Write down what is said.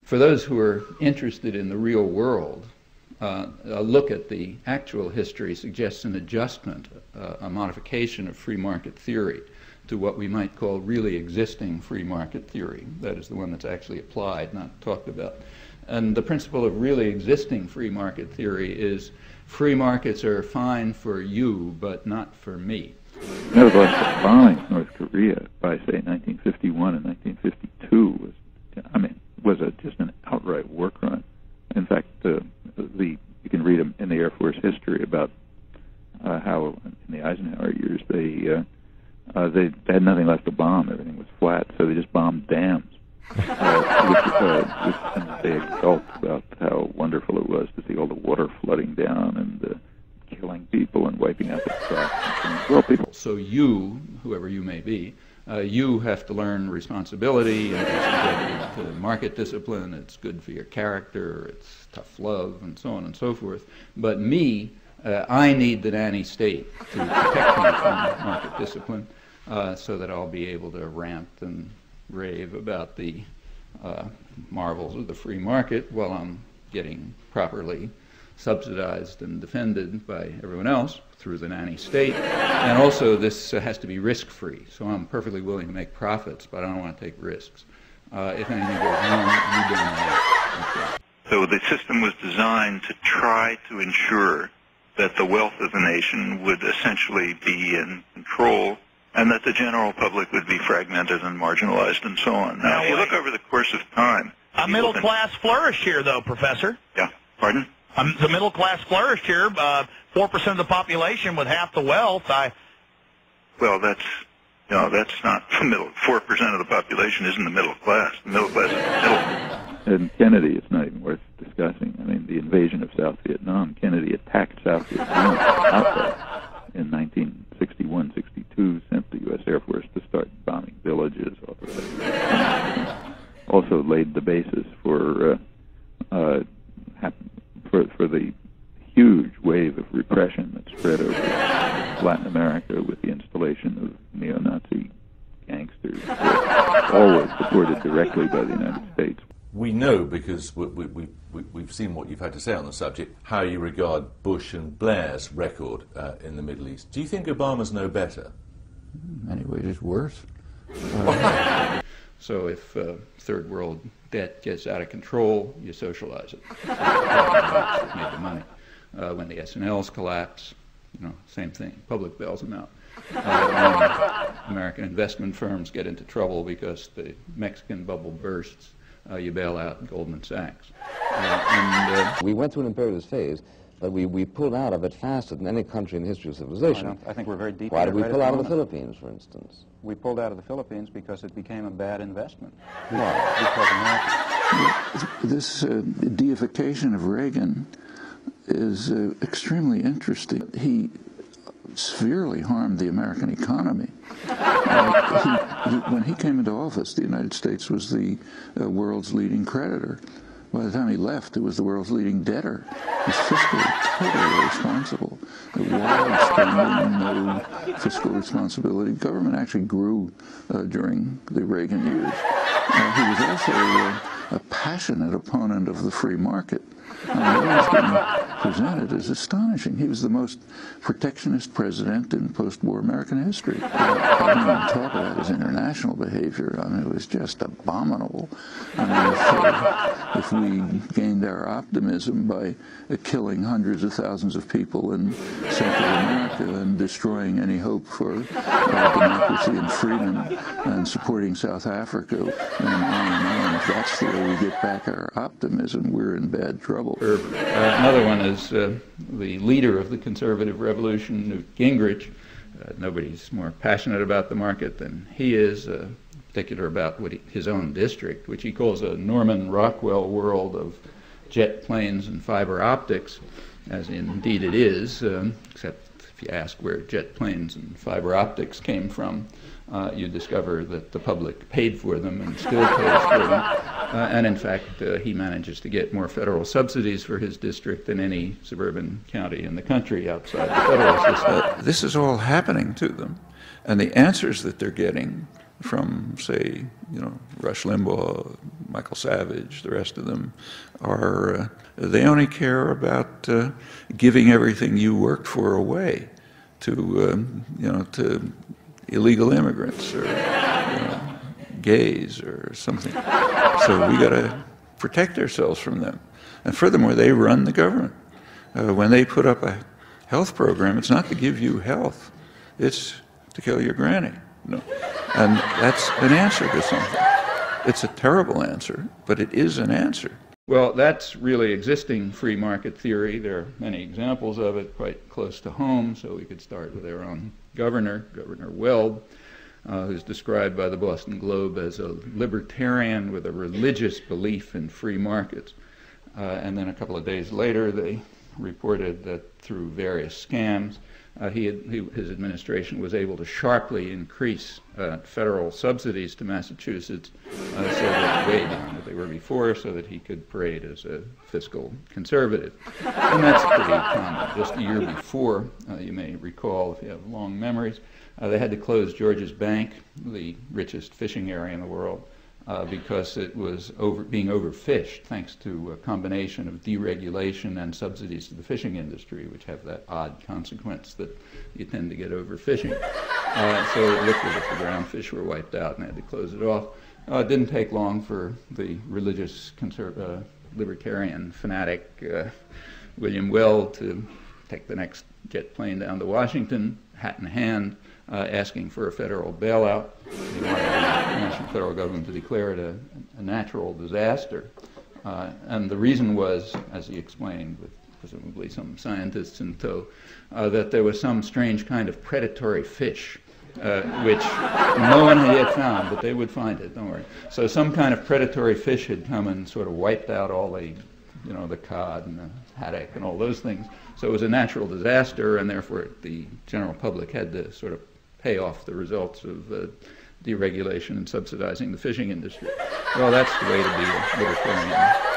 For those who are interested in the real world, a look at the actual history suggests an adjustment, a modification of free market theory to what we might call really existing free market theory. That is the one that's actually applied, not talked about. And the principle of really existing free market theory is free markets are fine for you, but not for me. Nevertheless, the bombing North Korea by, say, 1951 and 1952 was just an outright war crime. In fact, you can read in the Air Force history about how in the Eisenhower years they had nothing left to bomb. Everything was flat, so they just bombed dams. And they exult about how wonderful it was to see all the water flooding down and killing people and wiping out the crops. Well, people. So you, whoever you may be, you have to learn responsibility, and it's good to market discipline, it's good for your character, it's tough love, and so on and so forth. But me, I need the nanny state to protect me from market discipline so that I'll be able to rant and rave about the marvels of the free market while I'm getting properly subsidized and defended by everyone else through the nanny state. And also this has to be risk-free. So I'm perfectly willing to make profits, but I don't want to take risks. If anything goes wrong, you don't know. So the system was designed to try to ensure that the wealth of the nation would essentially be in control and that the general public would be fragmented and marginalized and so on. Now, if you look over the course of time... A middle class flourished here, though, Professor. Yeah. Pardon? The middle class flourished here. 4% of the population with half the wealth. Well, that's not the middle. 4% of the population isn't the middle class. The middle class is the middle. And Kennedy, it's not even worth discussing. I mean, the invasion of South Vietnam, Kennedy attacked South Vietnam outright in 1961-62, sent the U.S. Air Force to start bombing villages. Also laid the basis for the huge wave of repression that spread over Latin America with the installation of neo-Nazi gangsters, always supported directly by the United States. We know, because we've seen what you've had to say on the subject, how you regard Bush and Blair's record in the Middle East. Do you think Obama's no better? In many ways, it's worse. So if third world debt gets out of control, you socialize it. Made the money. When the S&Ls collapse, same thing. Public bails them out. When American investment firms get into trouble because the Mexican bubble bursts, you bail out Goldman Sachs. We went through an imperialist phase, but we pulled out of it faster than any country in the history of civilization. I think we're very deep. Why did we pull out of the Philippines, for instance? We pulled out of the Philippines because it became a bad investment. Why? Because this deification of Reagan is extremely interesting. He severely harmed the American economy. When he came into office, the United States was the world's leading creditor. By the time he left, it was the world's leading debtor. He was fiscally totally irresponsible. Wild spending, no fiscal responsibility. Government actually grew during the Reagan years. He was also a passionate opponent of the free market. What he's been presented is astonishing. He was the most protectionist president in post-war American history. I don't even talk about his international behavior. I mean, it was just abominable. I mean, if we gained our optimism by killing hundreds of thousands of people in Central America and destroying any hope for democracy and freedom and supporting South Africa, and if that's the way we get back our optimism, we're in bad trouble. Another one is the leader of the conservative revolution, Newt Gingrich. Nobody's more passionate about the market than he is, particular about his own district, which he calls a Norman Rockwell world of jet planes and fiber optics, as indeed it is, except if you ask where jet planes and fiber optics came from, you discover that the public paid for them and still pays for them. And in fact, he manages to get more federal subsidies for his district than any suburban county in the country outside the federal system. This is all happening to them, and the answers that they're getting from, say, Rush Limbaugh, Michael Savage, the rest of them, are they only care about giving everything you worked for away to to illegal immigrants or gays or something. So we got to protect ourselves from them. And furthermore, they run the government. When they put up a health program, it's not to give you health, it's to kill your granny. And that's an answer to something. It's a terrible answer, but it is an answer. Well, that's really existing free market theory. There are many examples of it quite close to home, so we could start with our own governor, Governor Weld, who's described by the Boston Globe as a libertarian with a religious belief in free markets. And then a couple of days later, they reported that through various scams, his administration was able to sharply increase federal subsidies to Massachusetts so that way beyond what they were before, so that he could parade as a fiscal conservative. And that's pretty common. Just a year before, you may recall, if you have long memories, they had to close George's Bank, the richest fishing area in the world, because it was being overfished thanks to a combination of deregulation and subsidies to the fishing industry, which have that odd consequence that you tend to get overfishing. So it looked as if the ground fish were wiped out and they had to close it off. It didn't take long for the religious libertarian fanatic William Weld to take the next jet plane down to Washington, hat in hand, asking for a federal bailout. He wanted the national federal government to declare it a natural disaster. And the reason was, as he explained, with presumably some scientists in tow, that there was some strange kind of predatory fish, which no one had yet found, but they would find it, don't worry. So some kind of predatory fish had come and sort of wiped out all the cod and the haddock and all those things. So it was a natural disaster, and therefore the general public had to sort of pay off the results of deregulation and subsidizing the fishing industry. Well, that's the way to be a libertarian.